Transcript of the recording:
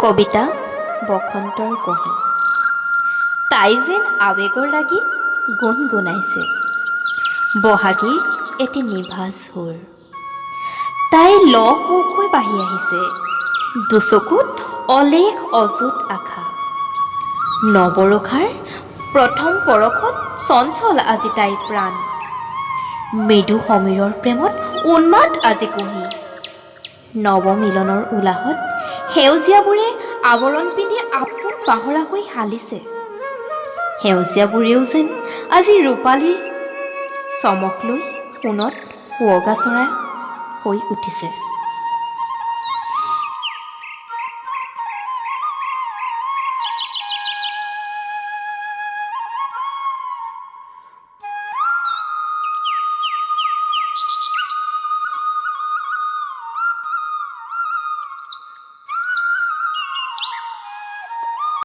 কবিতা বসন্তৰ কুঁহি। তাই যেন আৱেগৰ লাগি গুণগুণাইছে বহাগীৰ এটি নিভাঁজ সুৰ। তাই লহপহকৈ বাঢ়ি আহিছে দুচকুত অলেখ অযুত আশা। নৱৰসাৰ প্ৰথম পৰশত চঞ্চল আজি তাইৰ প্ৰাণ। মৃদু সমীৰৰ প্ৰেমত উন্মাদ আজি কুঁহি। নৱমিলনৰ উলাহত সেউজীয়াবোৰে আৱৰণ পিন্ধি আপোন পাহৰা হৈ হালিছে। সেউজীয়াবোৰেও যেন আজি ৰূপালীৰ চমক লৈ সোণত সুৱগা চৰা হৈ উঠিছে।